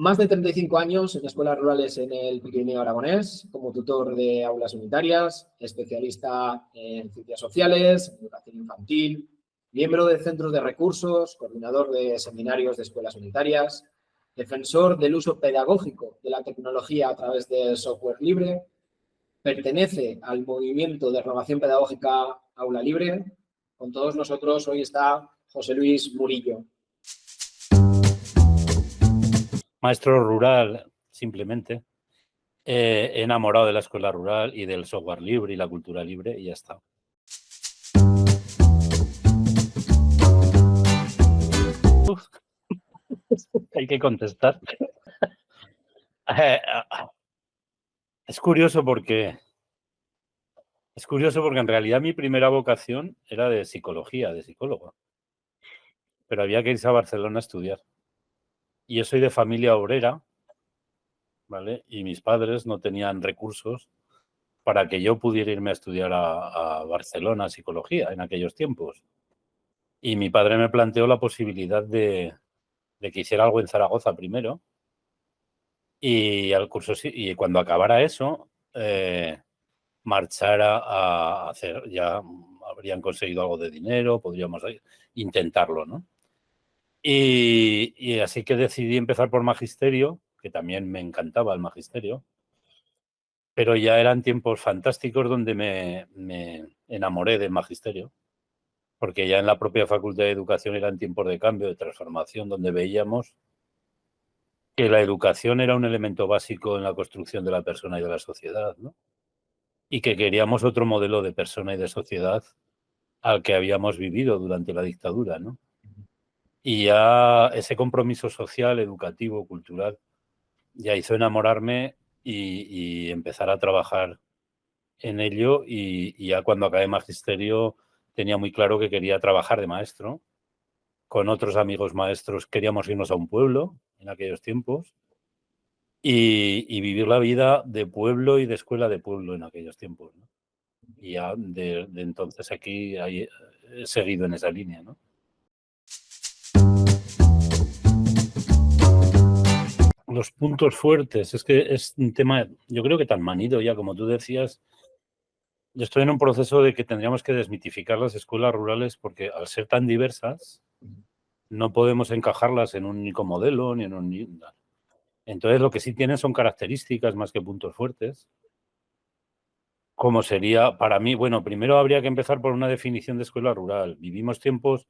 Más de 35 años en escuelas rurales en el Pirineo Aragonés, como tutor de aulas unitarias, especialista en ciencias sociales, en educación infantil, miembro de centros de recursos, coordinador de seminarios de escuelas unitarias, defensor del uso pedagógico de la tecnología a través del software libre, pertenece al movimiento de renovación pedagógica Aula Libre. Con todos nosotros hoy está José Luis Murillo. Maestro rural, simplemente. Enamorado de la escuela rural y del software libre y la cultura libre y ya está. Hay que contestar. Es curioso porque en realidad mi primera vocación era de psicología, de psicólogo. Pero había que irse a Barcelona a estudiar. Y yo soy de familia obrera, ¿vale? Y mis padres no tenían recursos para que yo pudiera irme a estudiar a Barcelona psicología en aquellos tiempos. Y mi padre me planteó la posibilidad de que hiciera algo en Zaragoza primero y al curso y cuando acabara eso marchara a hacer, ya habrían conseguido algo de dinero, podríamos intentarlo, ¿no? Y así que decidí empezar por magisterio, que también me encantaba el magisterio, pero ya eran tiempos fantásticos donde me enamoré del magisterio, porque ya en la propia Facultad de Educación eran tiempos de cambio, de transformación, donde veíamos que la educación era un elemento básico en la construcción de la persona y de la sociedad, ¿no? Y que queríamos otro modelo de persona y de sociedad al que habíamos vivido durante la dictadura, ¿no? Y ya ese compromiso social, educativo, cultural, ya hizo enamorarme y empezar a trabajar en ello y ya cuando acabé magisterio tenía muy claro que quería trabajar de maestro. Con otros amigos maestros queríamos irnos a un pueblo en aquellos tiempos y vivir la vida de pueblo y de escuela de pueblo en aquellos tiempos, ¿no? Y ya de entonces aquí he seguido en esa línea, ¿no? Los puntos fuertes, es que es un tema, yo creo que tan manido ya, como tú decías. Yo estoy en un proceso de que tendríamos que desmitificar las escuelas rurales porque al ser tan diversas no podemos encajarlas en un único modelo ni en un... Entonces lo que sí tienen son características más que puntos fuertes. Como sería, para mí, bueno, primero habría que empezar por una definición de escuela rural. Vivimos tiempos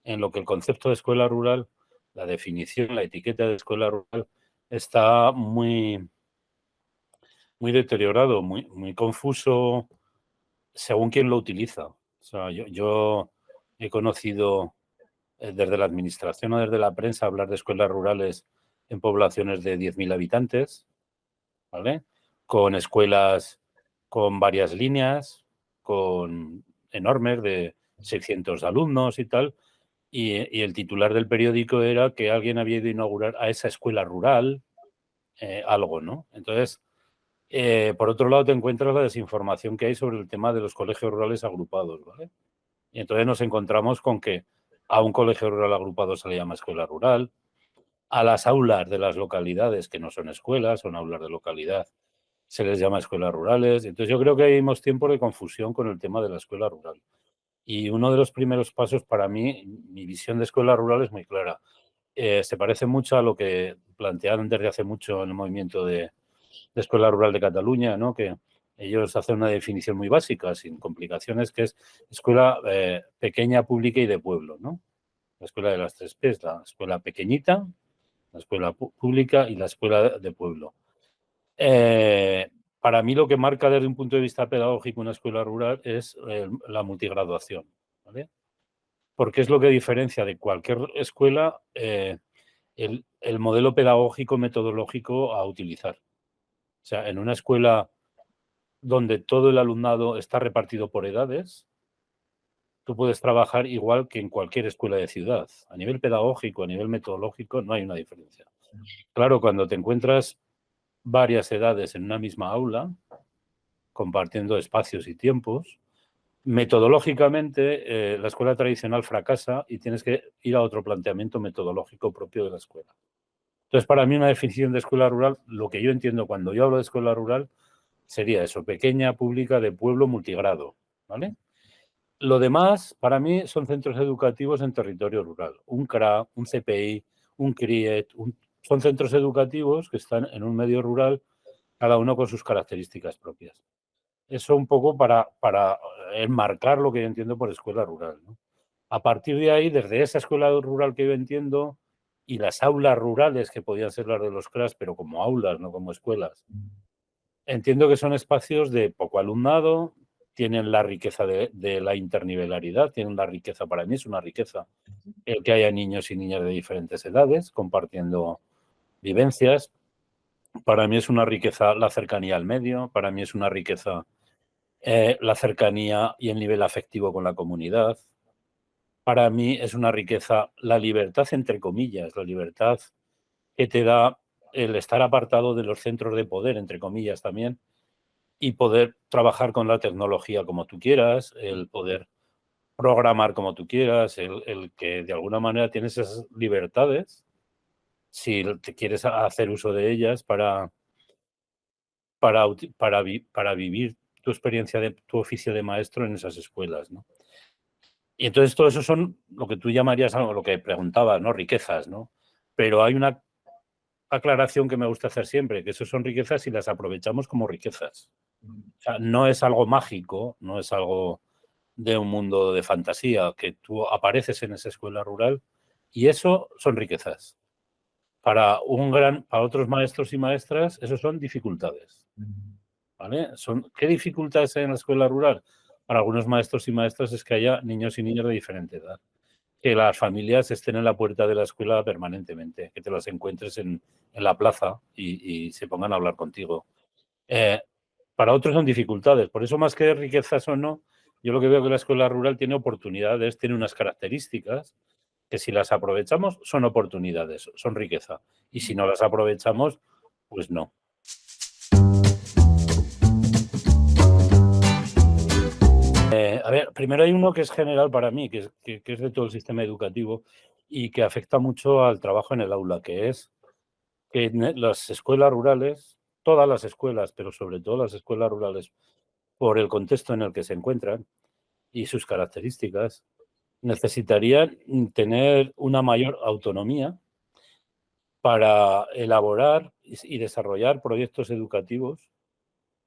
en lo que el concepto de escuela rural, la definición, la etiqueta de escuela rural, está muy, muy deteriorado, muy confuso según quién lo utiliza. O sea, yo he conocido desde la administración o desde la prensa hablar de escuelas rurales en poblaciones de 10.000 habitantes, ¿vale? Con escuelas con varias líneas, con enormes de 600 alumnos y tal, y el titular del periódico era que alguien había ido a inaugurar a esa escuela rural algo, ¿no? Entonces, por otro lado, te encuentras la desinformación que hay sobre el tema de los colegios rurales agrupados, ¿vale? Y entonces nos encontramos con que a un colegio rural agrupado se le llama escuela rural, a las aulas de las localidades, que no son escuelas, son aulas de localidad, se les llama escuelas rurales. Entonces yo creo que hay unos tiempos de confusión con el tema de la escuela rural. Y uno de los primeros pasos para mí, mi visión de escuela rural es muy clara. Se parece mucho a lo que plantearon desde hace mucho en el movimiento de Escuela Rural de Cataluña, ¿no? Que ellos hacen una definición muy básica, sin complicaciones, que es escuela pequeña, pública y de pueblo, ¿no? La escuela de las tres P's, la escuela pequeñita, la escuela pública y la escuela de pueblo. Para mí lo que marca desde un punto de vista pedagógico una escuela rural es la multigraduación, ¿vale? Porque es lo que diferencia de cualquier escuela el modelo pedagógico metodológico a utilizar. O sea, en una escuela donde todo el alumnado está repartido por edades, tú puedes trabajar igual que en cualquier escuela de ciudad. A nivel pedagógico, a nivel metodológico, no hay una diferencia. Claro, cuando te encuentras varias edades en una misma aula, compartiendo espacios y tiempos, metodológicamente la escuela tradicional fracasa y tienes que ir a otro planteamiento metodológico propio de la escuela. Entonces, para mí una definición de escuela rural, lo que yo entiendo cuando yo hablo de escuela rural, sería eso, pequeña, pública, de pueblo, multigrado, ¿vale? Lo demás, para mí, son centros educativos en territorio rural. Un CRA, un CPI, un CRIET, son centros educativos que están en un medio rural, cada uno con sus características propias. Eso un poco para enmarcar lo que yo entiendo por escuela rural, ¿no? A partir de ahí, desde esa escuela rural que yo entiendo y las aulas rurales, que podían ser las de los CRAS, pero como aulas, no como escuelas, entiendo que son espacios de poco alumnado, tienen la riqueza de la internivelaridad, tienen la riqueza, para mí es una riqueza, el que haya niños y niñas de diferentes edades compartiendo vivencias. Para mí es una riqueza la cercanía al medio, para mí es una riqueza la cercanía y el nivel afectivo con la comunidad. Para mí es una riqueza la libertad, entre comillas, la libertad que te da el estar apartado de los centros de poder, entre comillas también, y poder trabajar con la tecnología como tú quieras, el poder programar como tú quieras, el que de alguna manera tienes esas libertades, si te quieres hacer uso de ellas para vivir tu experiencia de tu oficio de maestro en esas escuelas, ¿no? Y entonces todo eso son lo que tú llamarías algo, lo que preguntabas, ¿no? Riquezas, ¿no? Pero hay una aclaración que me gusta hacer siempre, que eso son riquezas y las aprovechamos como riquezas. O sea, no es algo mágico, no es algo de un mundo de fantasía, que tú apareces en esa escuela rural y eso son riquezas. Para otros maestros y maestras, eso son dificultades, ¿vale? ¿Qué dificultades hay en la escuela rural? Para algunos maestros y maestras es que haya niños y niñas de diferente edad, que las familias estén en la puerta de la escuela permanentemente, que te las encuentres en la plaza y se pongan a hablar contigo. Para otros son dificultades, por eso más que riquezas o no, yo lo que veo que la escuela rural tiene oportunidades, tiene unas características que si las aprovechamos son oportunidades, son riqueza. Y si no las aprovechamos, pues no. A ver, primero hay uno que es general para mí, que es de todo el sistema educativo y que afecta mucho al trabajo en el aula, que es que las escuelas rurales, todas las escuelas, pero sobre todo las escuelas rurales, por el contexto en el que se encuentran y sus características, necesitarían tener una mayor autonomía para elaborar y desarrollar proyectos educativos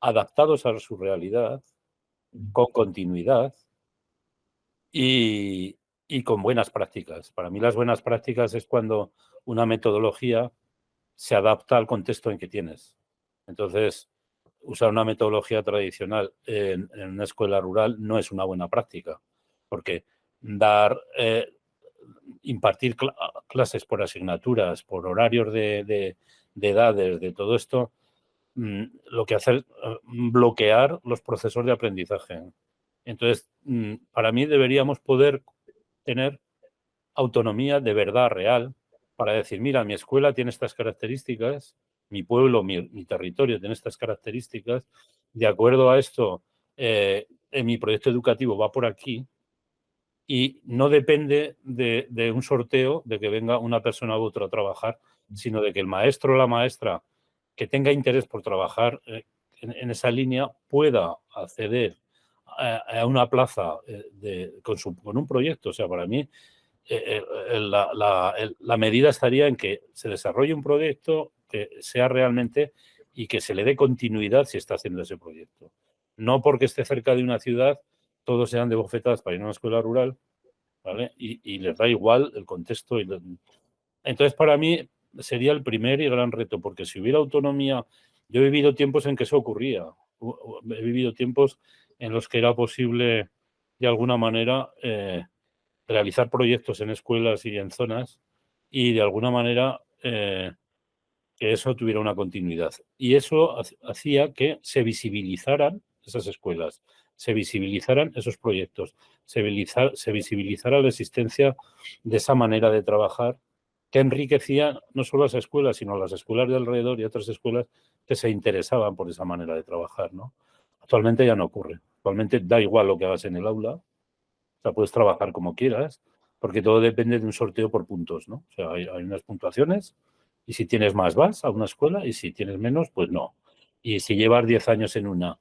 adaptados a su realidad, con continuidad y con buenas prácticas. Para mí las buenas prácticas es cuando una metodología se adapta al contexto en que tienes. Entonces, usar una metodología tradicional en una escuela rural no es una buena práctica, porque impartir clases por asignaturas, por horarios de edades, de todo esto, lo que hace es bloquear los procesos de aprendizaje. Entonces, para mí deberíamos poder tener autonomía de verdad real para decir, mira, mi escuela tiene estas características, mi pueblo, mi territorio tiene estas características, de acuerdo a esto, en mi proyecto educativo va por aquí y no depende de un sorteo, de que venga una persona u otra a trabajar, sino de que el maestro o la maestra que tenga interés por trabajar en esa línea pueda acceder a una plaza con un proyecto. O sea, para mí la medida estaría en que se desarrolle un proyecto que sea realmente y que se le dé continuidad si está haciendo ese proyecto. No porque esté cerca de una ciudad, todos sean de bofetadas para ir a una escuela rural, ¿vale? Y les da igual el contexto. Entonces, para mí sería el primer y gran reto, porque si hubiera autonomía, yo he vivido tiempos en que eso ocurría. He vivido tiempos en los que era posible, de alguna manera, realizar proyectos en escuelas y en zonas y de alguna manera que eso tuviera una continuidad. Y eso hacía que se visibilizaran esas escuelas, se visibilizaran esos proyectos, se visibilizara la existencia de esa manera de trabajar que enriquecía no solo a las escuelas, sino a las escuelas de alrededor y otras escuelas que se interesaban por esa manera de trabajar, ¿no? Actualmente ya no ocurre. Actualmente da igual lo que hagas en el aula, o sea, puedes trabajar como quieras, porque todo depende de un sorteo por puntos, ¿no? O sea, hay unas puntuaciones Y si tienes más, vas a una escuela, y si tienes menos, pues no. Y si llevas 10 años en una,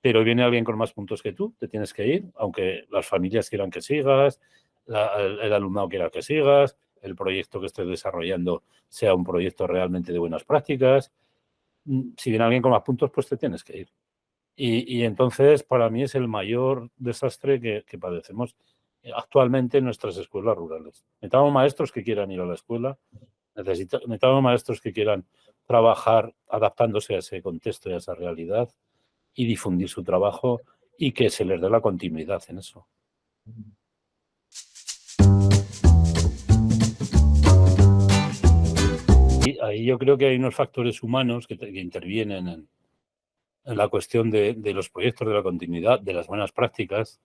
pero viene alguien con más puntos que tú, te tienes que ir, aunque las familias quieran que sigas, el alumnado quiera que sigas, el proyecto que estés desarrollando sea un proyecto realmente de buenas prácticas. Si viene alguien con más puntos, pues te tienes que ir. Y entonces, para mí es el mayor desastre que padecemos actualmente en nuestras escuelas rurales. Necesitamos maestros que quieran ir a la escuela, necesitamos maestros que quieran trabajar adaptándose a ese contexto y a esa realidad y difundir su trabajo y que se les dé la continuidad en eso. Y ahí yo creo que hay unos factores humanos que intervienen en la cuestión de los proyectos, de la continuidad, de las buenas prácticas,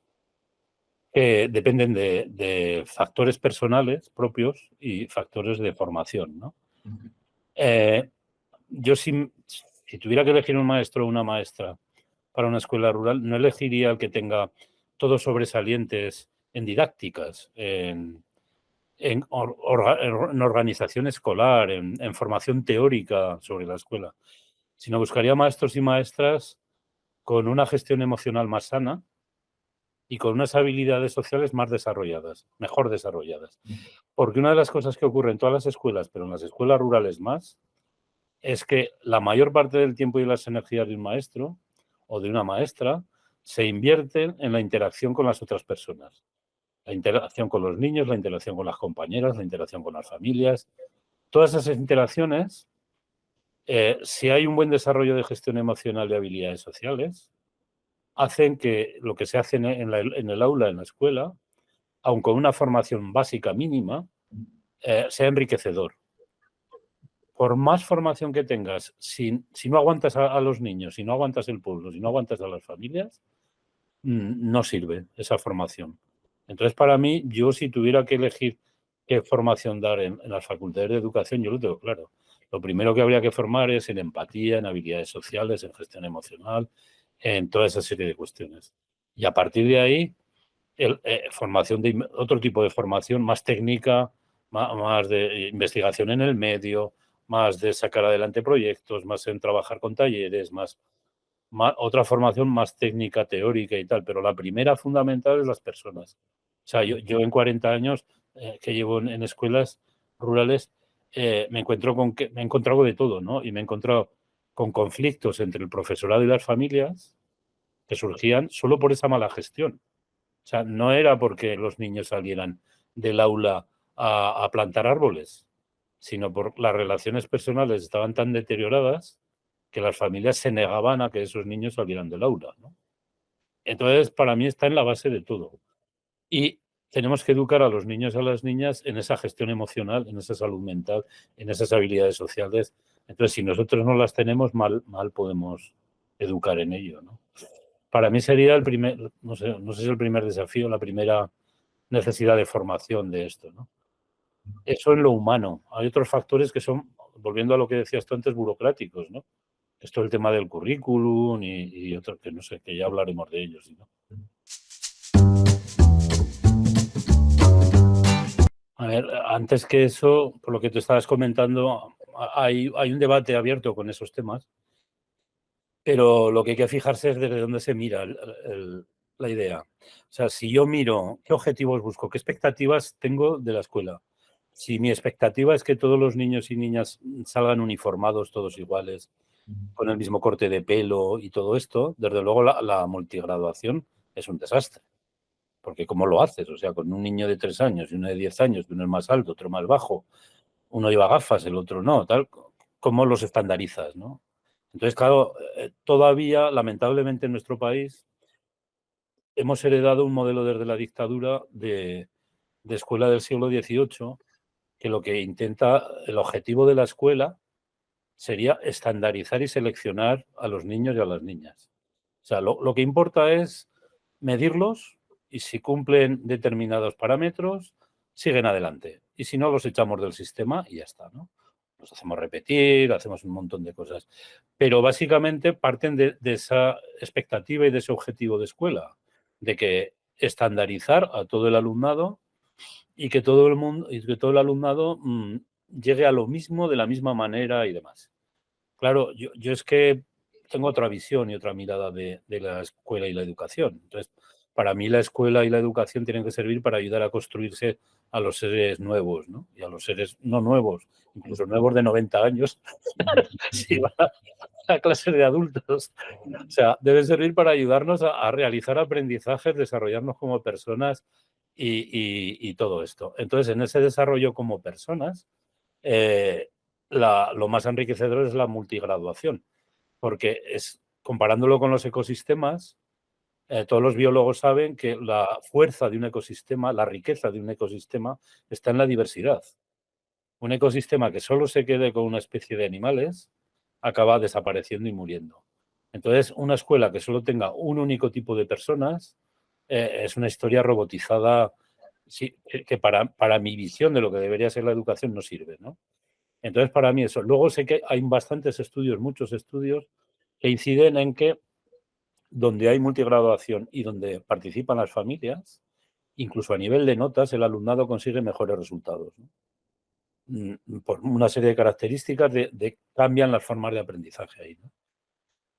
que dependen de factores personales propios y factores de formación, ¿no? Yo si tuviera que elegir un maestro o una maestra para una escuela rural, no elegiría el que tenga todos sobresalientes en didácticas, en organización escolar, en formación teórica sobre la escuela, sino buscaría maestros y maestras con una gestión emocional más sana y con unas habilidades sociales más desarrolladas, mejor desarrolladas. Porque una de las cosas que ocurre en todas las escuelas, pero en las escuelas rurales más, es que la mayor parte del tiempo y las energías de un maestro o de una maestra se invierten en la interacción con las otras personas. La interacción con los niños, la interacción con las compañeras, la interacción con las familias. Todas esas interacciones, si hay un buen desarrollo de gestión emocional y habilidades sociales, hacen que lo que se hace en el aula, en la escuela, aun con una formación básica mínima, sea enriquecedor. Por más formación que tengas, si no aguantas a los niños, si no aguantas el pueblo, si no aguantas a las familias, no sirve esa formación. Entonces, para mí, yo si tuviera que elegir qué formación dar en las facultades de educación, yo lo tengo claro. Lo primero que habría que formar es en empatía, en habilidades sociales, en gestión emocional, en toda esa serie de cuestiones. Y a partir de ahí, formación otro tipo de formación más técnica, más de investigación en el medio, más de sacar adelante proyectos, más en trabajar con talleres, otra formación más técnica, teórica y tal, pero la primera fundamental es las personas. O sea, yo en 40 años que llevo en escuelas rurales me he encontrado de todo, ¿no? Y me he encontrado con conflictos entre el profesorado y las familias que surgían solo por esa mala gestión. O sea, no era porque los niños salieran del aula a plantar árboles, sino por las relaciones personales estaban tan deterioradas que las familias se negaban a que esos niños salieran del aula, ¿no? Entonces, para mí está en la base de todo. Y tenemos que educar a los niños y a las niñas en esa gestión emocional, en esa salud mental, en esas habilidades sociales. Entonces, si nosotros no las tenemos, mal podemos educar en ello, ¿no? Para mí sería el primer, no sé si es el primer desafío, la primera necesidad de formación de esto, ¿no? Eso en lo humano. Hay otros factores que son, volviendo a lo que decías tú antes, burocráticos, ¿no? Esto es el tema del currículum y otros que no sé, que ya hablaremos de ellos, ¿no? A ver, antes que eso, por lo que te estabas comentando, hay un debate abierto con esos temas, pero lo que hay que fijarse es desde dónde se mira la idea. O sea, si yo miro qué objetivos busco, qué expectativas tengo de la escuela. Si mi expectativa es que todos los niños y niñas salgan uniformados, todos iguales, con el mismo corte de pelo y todo esto, desde luego la multigraduación es un desastre. Porque ¿cómo lo haces? O sea, con un niño de 3 años y uno de 10 años, que uno es más alto, otro más bajo, uno lleva gafas, el otro no, tal, ¿cómo los estandarizas, no? Entonces, claro, todavía, lamentablemente, en nuestro país hemos heredado un modelo desde la dictadura de escuela del siglo XVIII, que lo que intenta, el objetivo de la escuela sería estandarizar y seleccionar a los niños y a las niñas. O sea, lo que importa es medirlos y si cumplen determinados parámetros, siguen adelante. Y si no, los echamos del sistema y ya está, ¿no? Los hacemos repetir, hacemos un montón de cosas. Pero básicamente parten de esa expectativa y de ese objetivo de escuela, de que estandarizar a todo el alumnado y que todo el mundo y que todo el alumnado llegue a lo mismo de la misma manera y demás. Claro, yo es que tengo otra visión y otra mirada de la escuela y la educación. Entonces, para mí la escuela y la educación tienen que servir para ayudar a construirse a los seres nuevos, ¿no? Y a los seres no nuevos, incluso nuevos de 90 años, si van a clases de adultos. O sea, deben servir para ayudarnos a realizar aprendizajes, desarrollarnos como personas y todo esto. Entonces, en ese desarrollo como personas, eh, lo más enriquecedor es la multigraduación, porque comparándolo con los ecosistemas, todos los biólogos saben que la fuerza de un ecosistema, la riqueza de un ecosistema, está en la diversidad. Un ecosistema que solo se quede con una especie de animales acaba desapareciendo y muriendo. Entonces, una escuela que solo tenga un único tipo de personas es una historia robotizada, sí, que para mi visión de lo que debería ser la educación no sirve, ¿no? Entonces, para mí eso. Luego sé que hay bastantes estudios, muchos estudios, que inciden en que donde hay multigraduación y donde participan las familias, incluso a nivel de notas, el alumnado consigue mejores resultados, ¿no? Por una serie de características cambian las formas de aprendizaje ahí, ¿no?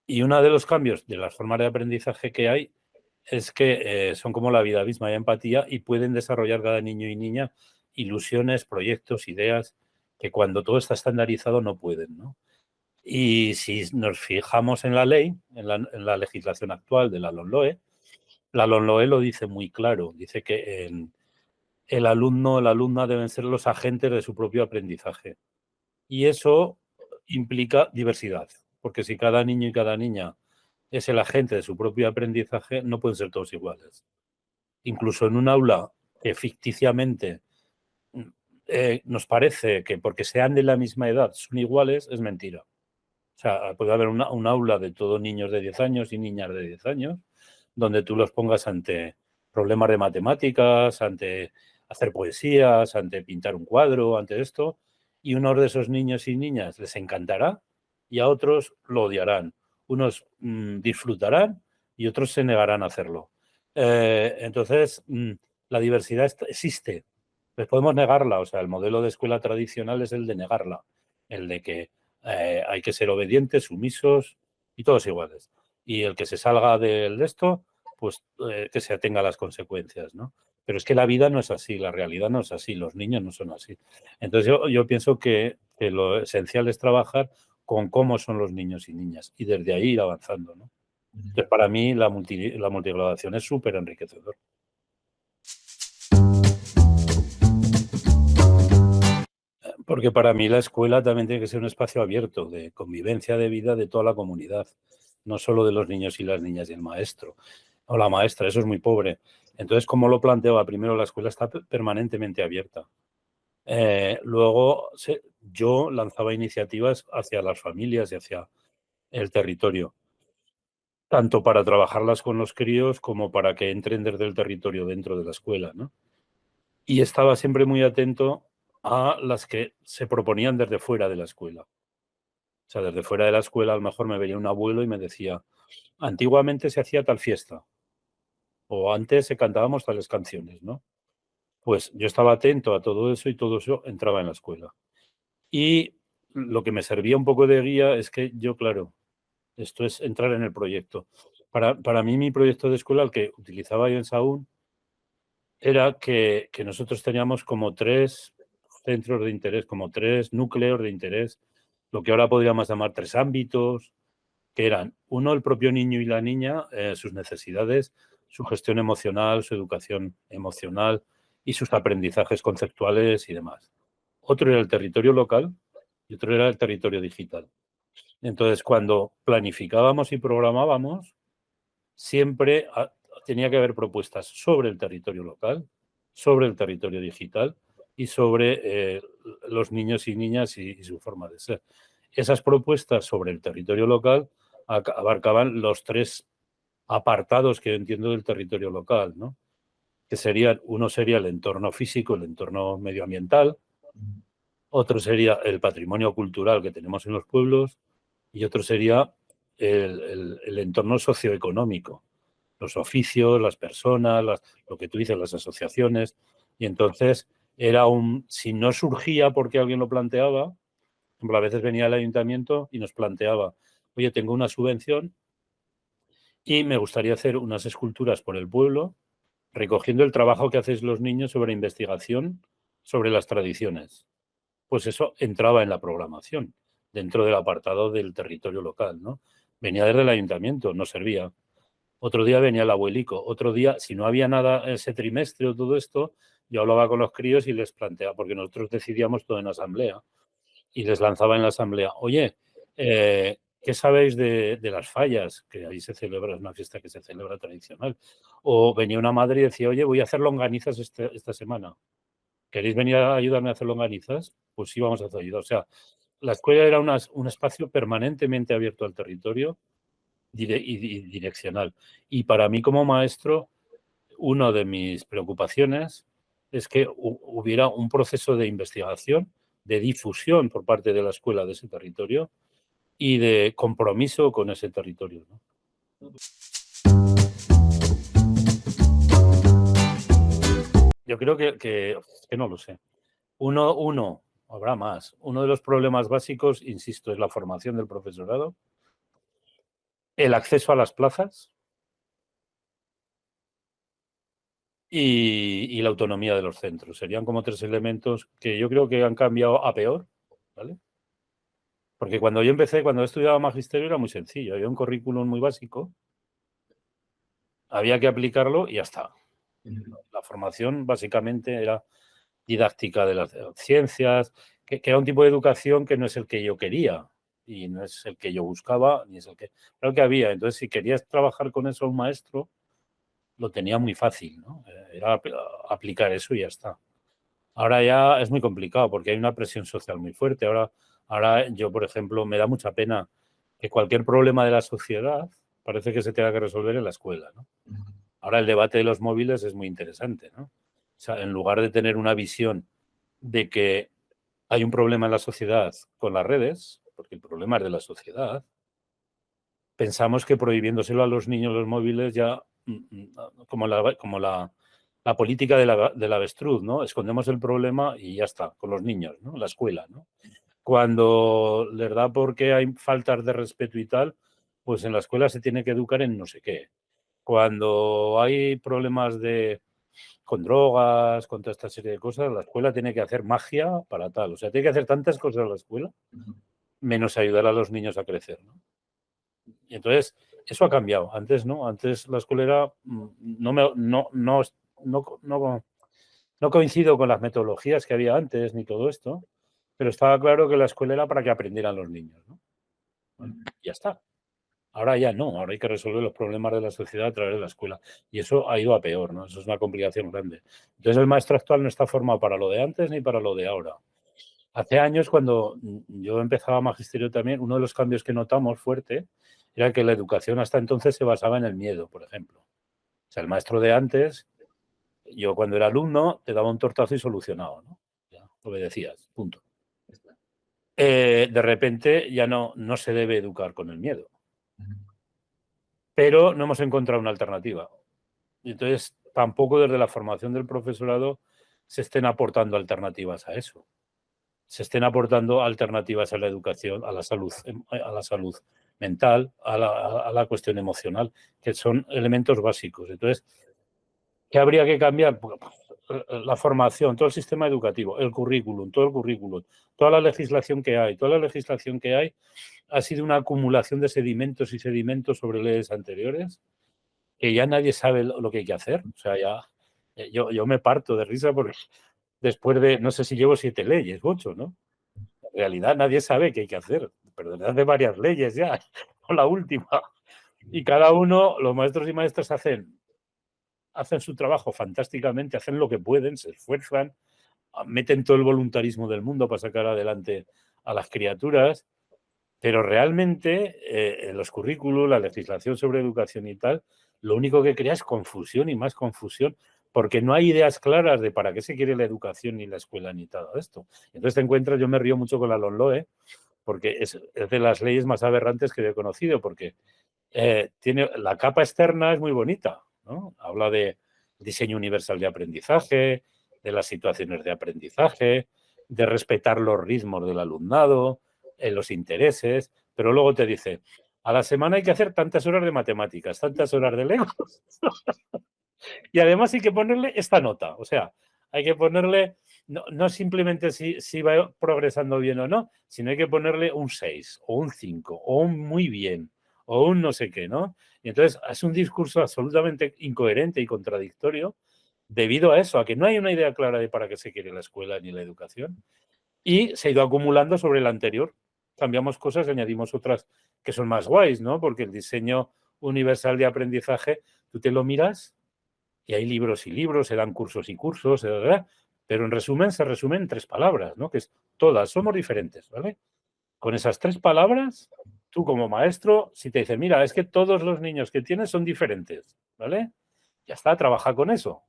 Y uno de los cambios de las formas de aprendizaje que hay es que son como la vida misma, hay empatía y pueden desarrollar cada niño y niña ilusiones, proyectos, ideas que cuando todo está estandarizado no pueden, ¿no? Y si nos fijamos en la ley, en la legislación actual de la LOMLOE lo dice muy claro, dice que el alumno o la alumna deben ser los agentes de su propio aprendizaje. Y eso implica diversidad, porque si cada niño y cada niña es el agente de su propio aprendizaje, no pueden ser todos iguales. Incluso en un aula que ficticiamente nos parece que porque sean de la misma edad son iguales, es mentira. O sea, puede haber un aula de todos niños de 10 años y niñas de 10 años, donde tú los pongas ante problemas de matemáticas, ante hacer poesías, ante pintar un cuadro, ante esto, y unos de esos niños y niñas les encantará y a otros lo odiarán. Unos disfrutarán y otros se negarán a hacerlo. Entonces, la diversidad existe. Pues podemos negarla, o sea, el modelo de escuela tradicional es el de negarla, el de que hay que ser obedientes, sumisos y todos iguales. Y el que se salga de esto, pues que se atenga a las consecuencias, ¿no? Pero es que la vida no es así, la realidad no es así, los niños no son así. Entonces yo pienso que lo esencial es trabajar con cómo son los niños y niñas y desde ahí ir avanzando, ¿no? Entonces para mí la multigraduación es súper enriquecedor. Porque para mí la escuela también tiene que ser un espacio abierto de convivencia de vida de toda la comunidad, no solo de los niños y las niñas y el maestro o la maestra, eso es muy pobre. Entonces, como lo planteaba, primero la escuela está permanentemente abierta. Luego yo lanzaba iniciativas hacia las familias y hacia el territorio, tanto para trabajarlas con los críos como para que entren desde el territorio dentro de la escuela, ¿no? Y estaba siempre muy atento a las que se proponían desde fuera de la escuela. O sea, desde fuera de la escuela a lo mejor me venía un abuelo y me decía, antiguamente se hacía tal fiesta o antes se cantábamos tales canciones, ¿no? Pues yo estaba atento a todo eso y todo eso entraba en la escuela. Y lo que me servía un poco de guía es que yo, claro, esto es entrar en el proyecto. Para mí mi proyecto de escuela, el que utilizaba yo en Sahún, era que nosotros teníamos como 3 centros de interés, como 3 núcleos de interés, lo que ahora podríamos llamar 3 ámbitos, que eran, uno, el propio niño y la niña, sus necesidades, su gestión emocional, su educación emocional y sus aprendizajes conceptuales y demás. Otro era el territorio local y otro era el territorio digital. Entonces, cuando planificábamos y programábamos, siempre tenía que haber propuestas sobre el territorio local, sobre el territorio digital y sobre los niños y niñas y su forma de ser. Esas propuestas sobre el territorio local abarcaban los 3 apartados que yo entiendo del territorio local, ¿no? Que serían, uno sería el entorno físico, el entorno medioambiental, otro sería el patrimonio cultural que tenemos en los pueblos y otro sería el entorno socioeconómico, los oficios, las personas, lo que tú dices, las asociaciones. Y entonces si no surgía porque alguien lo planteaba, por ejemplo, a veces venía el ayuntamiento y nos planteaba, oye, tengo una subvención y me gustaría hacer unas esculturas por el pueblo, recogiendo el trabajo que hacéis los niños sobre investigación sobre las tradiciones. Pues eso entraba en la programación, dentro del apartado del territorio local, ¿no? Venía desde el ayuntamiento, no servía. Otro día venía el abuelico. Otro día, si no había nada ese trimestre o todo esto, yo hablaba con los críos y les planteaba, porque nosotros decidíamos todo en asamblea, y les lanzaba en la asamblea, oye, ¿qué sabéis de las fallas? Que ahí se celebra, es una fiesta que se celebra tradicional. O venía una madre y decía, oye, voy a hacer longanizas esta semana. ¿Queréis venir a ayudarme a hacer longanizas? Pues sí, vamos a hacer ayuda. O sea, la escuela era un espacio permanentemente abierto al territorio y direccional. Y para mí como maestro, una de mis preocupaciones es que hubiera un proceso de investigación, de difusión por parte de la escuela de ese territorio y de compromiso con ese territorio, ¿no? Yo creo que no lo sé. Habrá más. Uno de los problemas básicos, insisto, es la formación del profesorado, el acceso a las plazas y la autonomía de los centros. Serían como tres elementos que yo creo que han cambiado a peor, ¿vale? Porque cuando yo estudiaba magisterio era muy sencillo. Había un currículum muy básico, había que aplicarlo y ya está. La formación básicamente era didáctica de las ciencias, que era un tipo de educación que no es el que yo quería y no es el que yo buscaba, ni es el que había. Entonces, si querías trabajar con eso a un maestro, lo tenía muy fácil, ¿no? Era aplicar eso y ya está. Ahora ya es muy complicado porque hay una presión social muy fuerte. Ahora yo, por ejemplo, me da mucha pena que cualquier problema de la sociedad parece que se tenga que resolver en la escuela, ¿no? Ahora el debate de los móviles es muy interesante, ¿no? O sea, en lugar de tener una visión de que hay un problema en la sociedad con las redes, porque el problema es de la sociedad, pensamos que prohibiéndoselo a los niños los móviles ya, como la política del avestruz, ¿no? Escondemos el problema y ya está, con los niños, ¿no? La escuela, ¿no? Cuando les da porque hay faltas de respeto y tal, pues en la escuela se tiene que educar en no sé qué. Cuando hay problemas con drogas, con toda esta serie de cosas, la escuela tiene que hacer magia para tal. O sea, tiene que hacer tantas cosas la escuela, menos ayudar a los niños a crecer, ¿no? Y entonces, eso ha cambiado. Antes no, antes la escuela era, no coincido con las metodologías que había antes ni todo esto, pero estaba claro que la escuela era para que aprendieran los niños, ¿no? Bueno, ya está. Ahora ya no, ahora hay que resolver los problemas de la sociedad a través de la escuela. Y eso ha ido a peor, ¿no? Eso es una complicación grande. Entonces el maestro actual no está formado para lo de antes ni para lo de ahora. Hace años, cuando yo empezaba magisterio también, uno de los cambios que notamos fuerte era que la educación hasta entonces se basaba en el miedo, por ejemplo. O sea, el maestro de antes, yo cuando era alumno, te daba un tortazo y solucionado, ¿no? Ya, obedecías, punto. De repente ya no se debe educar con el miedo. Pero no hemos encontrado una alternativa. Y entonces, tampoco desde la formación del profesorado se estén aportando alternativas a eso. Se estén aportando alternativas a la educación, a la salud mental, a la cuestión emocional, que son elementos básicos. Entonces, ¿qué habría que cambiar? La formación, todo el sistema educativo, el currículum, toda la legislación que hay. Toda la legislación que hay ha sido una acumulación de sedimentos y sedimentos sobre leyes anteriores que ya nadie sabe lo que hay que hacer. O sea, yo me parto de risa porque después de, no sé si llevo 7 leyes, 8, ¿no? En realidad nadie sabe qué hay que hacer, pero desde hace varias leyes ya, o la última. Y cada uno, los maestros y maestras hacen su trabajo fantásticamente, hacen lo que pueden, se esfuerzan, meten todo el voluntarismo del mundo para sacar adelante a las criaturas, pero realmente en los currículos, la legislación sobre educación y tal, lo único que crea es confusión y más confusión, porque no hay ideas claras de para qué se quiere la educación ni la escuela ni todo esto. Entonces te encuentras, yo me río mucho con la LOMLOE, porque es de las leyes más aberrantes que he conocido, porque tiene la capa externa es muy bonita, ¿no? Habla de diseño universal de aprendizaje, de las situaciones de aprendizaje, de respetar los ritmos del alumnado, los intereses, pero luego te dice, a la semana hay que hacer tantas horas de matemáticas, tantas horas de lengua, y además hay que ponerle esta nota, o sea, hay que ponerle, no simplemente si va progresando bien o no, sino hay que ponerle un 6 o un 5 o un muy bien o un no sé qué, ¿no? Y entonces es un discurso absolutamente incoherente y contradictorio debido a eso, a que no hay una idea clara de para qué se quiere la escuela ni la educación y se ha ido acumulando sobre el anterior. Cambiamos cosas y añadimos otras que son más guays, ¿no? Porque el diseño universal de aprendizaje, tú te lo miras y hay libros y libros, se dan cursos y cursos, ¿verdad? Pero en resumen se resumen en 3 palabras, ¿no? Que es todas somos diferentes, ¿vale? Con esas 3 palabras, tú como maestro, si te dicen, mira, es que todos los niños que tienes son diferentes, ¿vale? Ya está, trabaja con eso.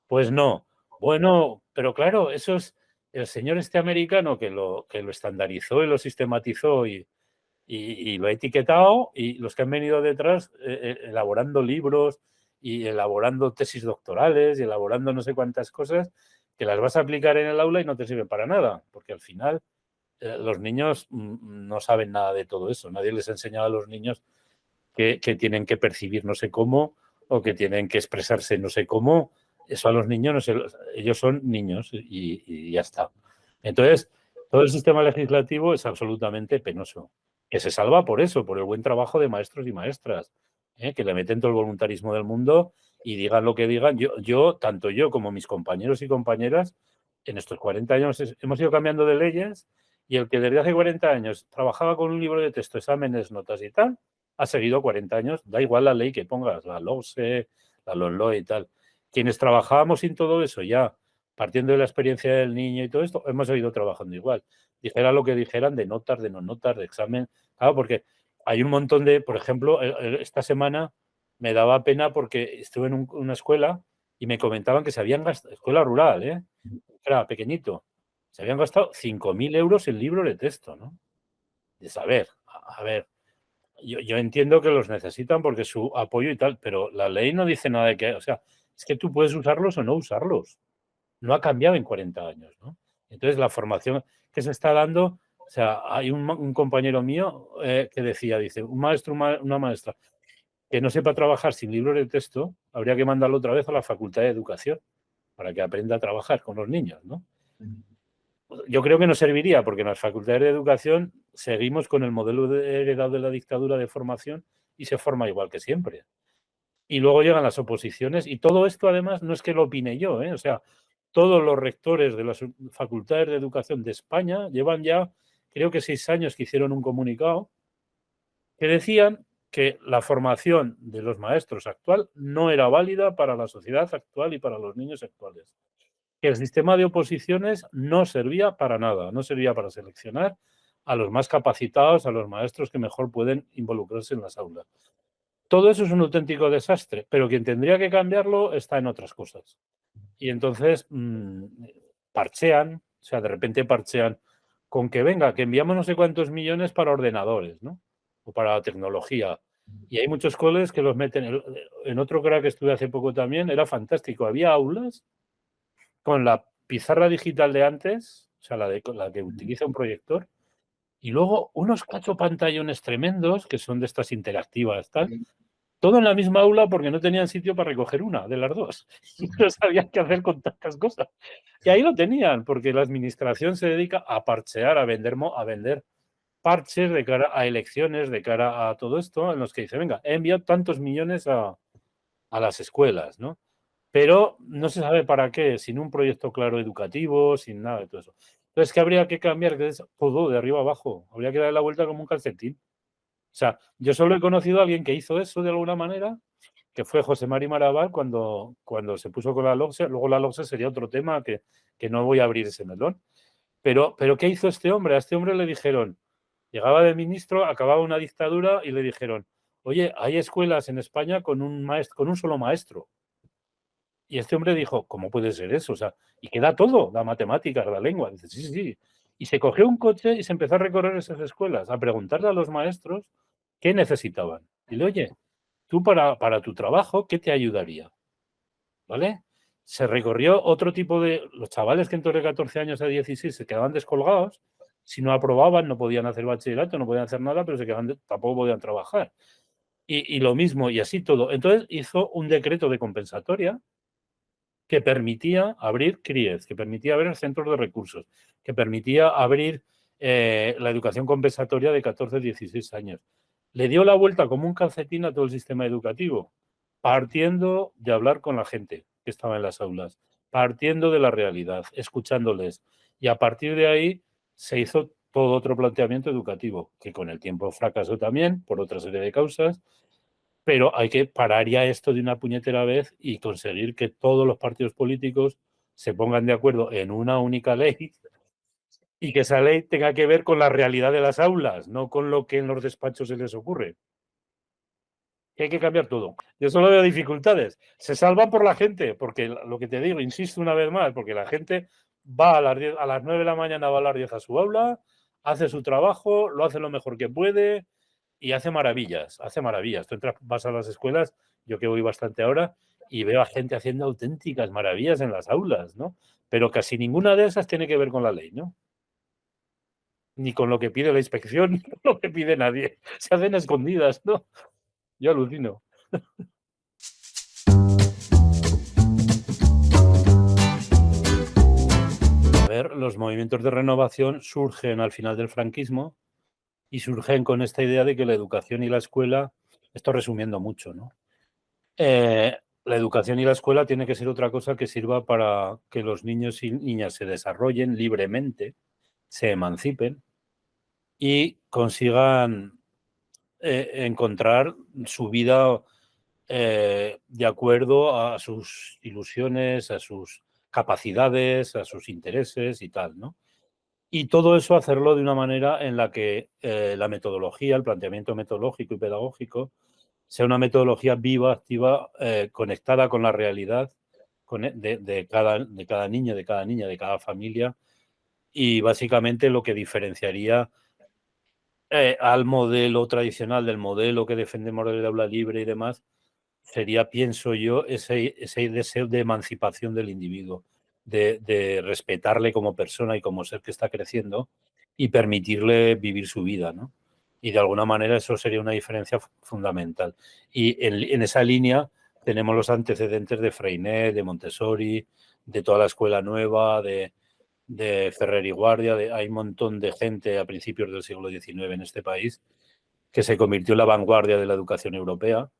Pues no. Bueno, pero claro, eso es el señor este americano que lo estandarizó y lo sistematizó y lo ha etiquetado y los que han venido detrás elaborando libros y elaborando tesis doctorales y elaborando no sé cuántas cosas que las vas a aplicar en el aula y no te sirven para nada, porque al final los niños no saben nada de todo eso. Nadie les ha enseñado a los niños que tienen que percibir no sé cómo o que tienen que expresarse no sé cómo. Eso a los niños, no sé, ellos son niños y ya está. Entonces, todo el sistema legislativo es absolutamente penoso, que se salva por eso, por el buen trabajo de maestros y maestras, que le meten todo el voluntarismo del mundo y digan lo que digan. Tanto yo como mis compañeros y compañeras, en estos 40 años hemos ido cambiando de leyes y el que desde hace 40 años trabajaba con un libro de texto, exámenes, notas y tal, ha seguido 40 años, da igual la ley que pongas, la LOSE, la LONLOE y tal. Quienes trabajábamos sin todo eso ya, partiendo de la experiencia del niño y todo esto, hemos seguido trabajando igual. Dijera lo que dijeran de notas, de no notas, de examen. Claro, porque hay un montón de, por ejemplo, esta semana me daba pena porque estuve en una escuela y me comentaban que se habían gastado, escuela rural, era pequeñito, se habían gastado 5.000 euros en libros de texto, ¿no? De saber, a ver, yo entiendo que los necesitan porque su apoyo y tal, pero la ley no dice nada de que, o sea, es que tú puedes usarlos o no usarlos. No ha cambiado en 40 años, ¿no? Entonces, la formación que se está dando, o sea, hay un compañero mío que decía, dice, un maestro, una maestra que no sepa trabajar sin libros de texto, habría que mandarlo otra vez a la Facultad de Educación para que aprenda a trabajar con los niños, ¿no? Yo creo que no serviría porque en las facultades de educación seguimos con el modelo heredado de la dictadura de formación y se forma igual que siempre. Y luego llegan las oposiciones y todo esto además no es que lo opine yo, o sea, todos los rectores de las facultades de educación de España llevan ya, creo que 6 años que hicieron un comunicado que decían que la formación de los maestros actual no era válida para la sociedad actual y para los niños actuales. Que el sistema de oposiciones no servía para nada, no servía para seleccionar a los más capacitados, a los maestros que mejor pueden involucrarse en las aulas. Todo eso es un auténtico desastre, pero quien tendría que cambiarlo está en otras cosas. Y entonces parchean, o sea, de repente parchean con que venga, que enviamos no sé cuántos millones para ordenadores, ¿no? O para la tecnología. Y hay muchos coles que los meten. En otro crack que estuve hace poco también, era fantástico. Había aulas con la pizarra digital de antes, o sea, la que utiliza un proyector, y luego unos cachopantallones tremendos, que son de estas interactivas, tal, todo en la misma aula porque no tenían sitio para recoger una de las dos. Y no sabían qué hacer con tantas cosas. Y ahí lo tenían, porque la administración se dedica a parchear, a vender parches de cara a elecciones, de cara a todo esto, en los que dice, venga, he enviado tantos millones a las escuelas, ¿no? Pero no se sabe para qué, sin un proyecto claro educativo, sin nada de todo eso. Entonces, ¿qué habría que cambiar? Que es todo de arriba abajo. Habría que darle la vuelta como un calcetín. O sea, yo solo he conocido a alguien que hizo eso de alguna manera, que fue José Mari Marabal cuando se puso con la LOGSE. Luego la LOGSE sería otro tema que no voy a abrir ese melón. Pero ¿qué hizo este hombre? A este hombre le dijeron, llegaba de ministro, acababa una dictadura y le dijeron, oye, hay escuelas en España con un solo maestro. Y este hombre dijo, ¿cómo puede ser eso? O sea, y queda todo, la matemática, la lengua. Dice, sí, sí, sí. Y se cogió un coche y se empezó a recorrer esas escuelas, a preguntarle a los maestros qué necesitaban. Y le, oye, tú para tu trabajo, ¿qué te ayudaría? ¿Vale? se recorrió otro tipo de... Los chavales que entonces de 14 años a 16 se quedaban descolgados, si no aprobaban no podían hacer bachillerato, no podían hacer nada, pero tampoco podían trabajar. Y lo mismo, y así todo. Entonces hizo un decreto de compensatoria que permitía abrir CRIES, que permitía abrir centros de recursos, que permitía abrir la educación compensatoria de 14 a 16 años. Le dio la vuelta como un calcetín a todo el sistema educativo, partiendo de hablar con la gente que estaba en las aulas, partiendo de la realidad, escuchándoles. Y a partir de ahí se hizo todo otro planteamiento educativo, que con el tiempo fracasó también por otra serie de causas, pero hay que parar ya esto de una puñetera vez y conseguir que todos los partidos políticos se pongan de acuerdo en una única ley y que esa ley tenga que ver con la realidad de las aulas, no con lo que en los despachos se les ocurre. Que hay que cambiar todo. Yo solo veo dificultades. Se salvan por la gente, porque lo que te digo, insisto una vez más, porque la gente va a las 9 de la mañana, va a las 10 a su aula, hace su trabajo, lo hace lo mejor que puede y hace maravillas, hace maravillas. Tú vas a las escuelas, yo que voy bastante ahora, y veo a gente haciendo auténticas maravillas en las aulas, ¿no? Pero casi ninguna de esas tiene que ver con la ley, ¿no? Ni con lo que pide la inspección, ni con lo que pide nadie. Se hacen escondidas, ¿no? Yo alucino. A ver, los movimientos de renovación surgen al final del franquismo y surgen con esta idea de que la educación y la escuela, esto resumiendo mucho, ¿no? La educación y la escuela tiene que ser otra cosa que sirva para que los niños y niñas se desarrollen libremente, se emancipen y consigan encontrar su vida de acuerdo a sus ilusiones, a sus capacidades, a sus intereses y tal, ¿no? Y todo eso hacerlo de una manera en la que la metodología, el planteamiento metodológico y pedagógico, sea una metodología viva, activa, conectada con la realidad de cada niño, de cada niña, de cada familia, y básicamente lo que diferenciaría al modelo tradicional, del modelo que defendemos del aula libre y demás, sería, pienso yo, ese deseo de emancipación del individuo, de respetarle como persona y como ser que está creciendo y permitirle vivir su vida, ¿no? Y de alguna manera eso sería una diferencia fundamental. Y en esa línea tenemos los antecedentes de Freinet, de Montessori, de toda la escuela nueva, de Ferrer y Guardia. Hay un montón de gente a principios del siglo XIX en este país que se convirtió en la vanguardia de la educación europea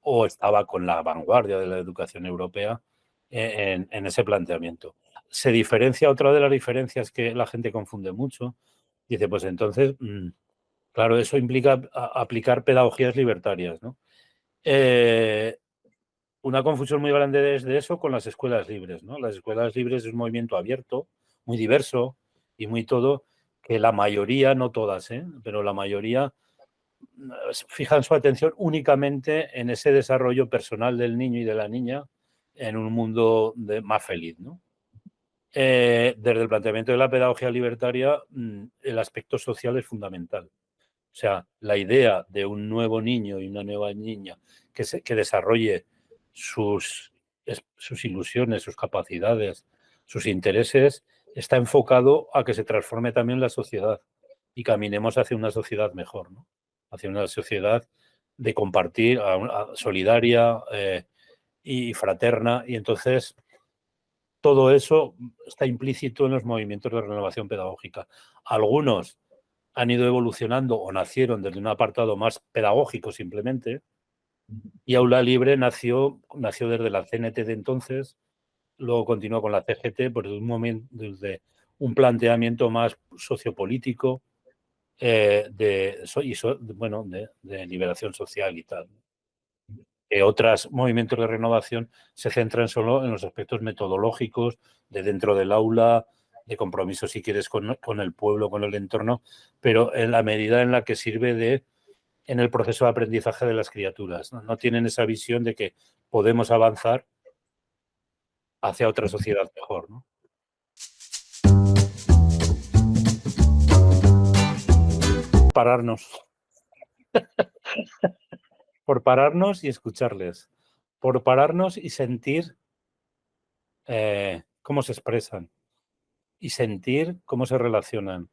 o estaba con la vanguardia de la educación europea en ese planteamiento. Se diferencia, otra de las diferencias que la gente confunde mucho, dice, pues entonces, claro, eso implica aplicar pedagogías libertarias, ¿no? Una confusión muy grande es de eso con las escuelas libres, ¿no? Las escuelas libres es un movimiento abierto, muy diverso y muy todo, que la mayoría, no todas, pero la mayoría fijan su atención únicamente en ese desarrollo personal del niño y de la niña en un mundo más feliz, ¿no? Desde el planteamiento de la pedagogía libertaria, el aspecto social es fundamental. O sea, la idea de un nuevo niño y una nueva niña que desarrolle sus ilusiones, sus capacidades, sus intereses, está enfocado a que se transforme también la sociedad y caminemos hacia una sociedad mejor, ¿no? Hacia una sociedad de compartir, solidaria y fraterna. Y entonces todo eso está implícito en los movimientos de renovación pedagógica. Algunos han ido evolucionando o nacieron desde un apartado más pedagógico simplemente, y Aula Libre nació desde la CNT de entonces, luego continuó con la CGT, pues desde un planteamiento más sociopolítico de liberación social y tal. Otros movimientos de renovación se centran solo en los aspectos metodológicos de dentro del aula, de compromiso, si quieres, con el pueblo, con el entorno, pero en la medida en la que sirve en el proceso de aprendizaje de las criaturas. No tienen esa visión de que podemos avanzar hacia otra sociedad mejor, ¿no? Pararnos. Por pararnos y escucharles. Por pararnos y sentir cómo se expresan y sentir cómo se relacionan.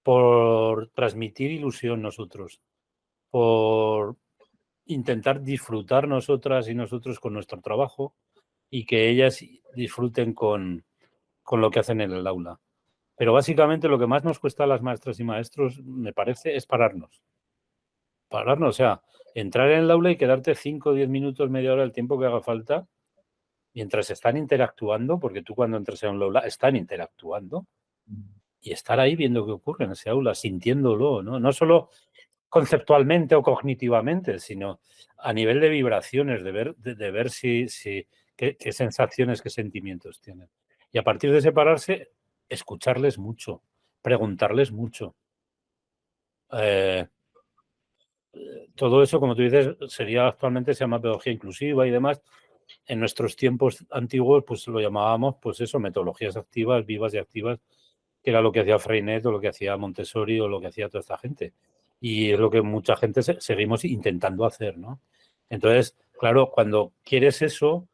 Por transmitir ilusión nosotros, por intentar disfrutar nosotras y nosotros con nuestro trabajo y que ellas disfruten con lo que hacen en el aula. Pero básicamente lo que más nos cuesta a las maestras y maestros, me parece, es pararnos. Pararnos, o sea, entrar en el aula y quedarte 5, 10 minutos, media hora, el tiempo que haga falta, mientras están interactuando, porque tú cuando entras en un aula están interactuando, y estar ahí viendo qué ocurre en ese aula, sintiéndolo, ¿no? No solo conceptualmente o cognitivamente, sino a nivel de vibraciones, de ver qué sensaciones, qué sentimientos tienen. Y a partir de separarse, escucharles mucho, preguntarles mucho. Todo eso, como tú dices, sería actualmente se llama pedagogía inclusiva y demás. En nuestros tiempos antiguos, pues lo llamábamos, pues eso, metodologías activas, vivas y activas, que era lo que hacía Freinet o lo que hacía Montessori o lo que hacía toda esta gente. Y es lo que mucha gente seguimos intentando hacer, ¿no? Entonces, claro, cuando quieres eso,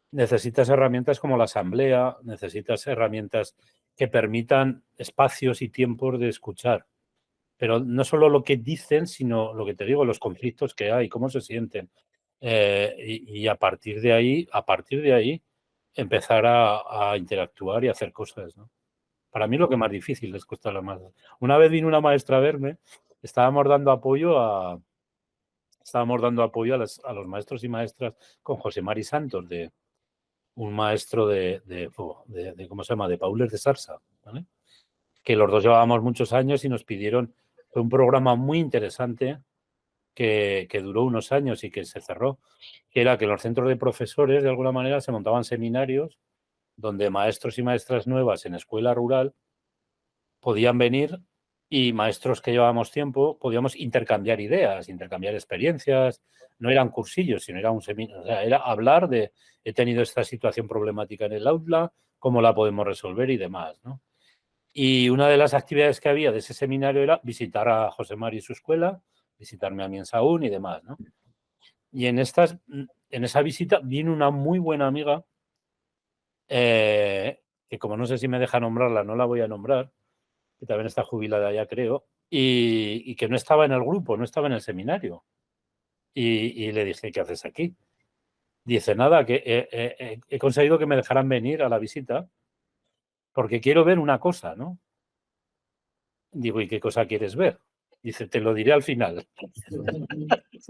necesitas herramientas como la asamblea, necesitas herramientas que permitan espacios y tiempos de escuchar. Pero no solo lo que dicen, sino lo que te digo, los conflictos que hay, cómo se sienten. Y a partir de ahí, empezar a interactuar y hacer cosas, ¿no? Para mí lo que más difícil les cuesta a las maestras. Una vez vino una maestra a verme, estábamos dando apoyo a los maestros y maestras con José Mari Santos, de un maestro ¿cómo se llama? De Paules de Sarsa, ¿vale? Que los dos llevábamos muchos años y nos pidieron, fue un programa muy interesante que duró unos años y que se cerró, que era que en los centros de profesores, de alguna manera, se montaban seminarios donde maestros y maestras nuevas en escuela rural podían venir y maestros que llevábamos tiempo podíamos intercambiar ideas, intercambiar experiencias. No eran cursillos, sino era un seminario. O sea, era hablar de, he tenido esta situación problemática en el aula, cómo la podemos resolver y demás, ¿no? Y una de las actividades que había de ese seminario era visitar a José Mari y su escuela, visitarme a mí en Sahún y demás, ¿no? Y en esa visita vino una muy buena amiga, que como no sé si me deja nombrarla, no la voy a nombrar, que también está jubilada ya, creo, y que no estaba en el grupo, no estaba en el seminario. Y le dije, ¿qué haces aquí? Dice, nada, que he conseguido que me dejaran venir a la visita porque quiero ver una cosa, ¿no? Digo, ¿y qué cosa quieres ver? Dice, te lo diré al final.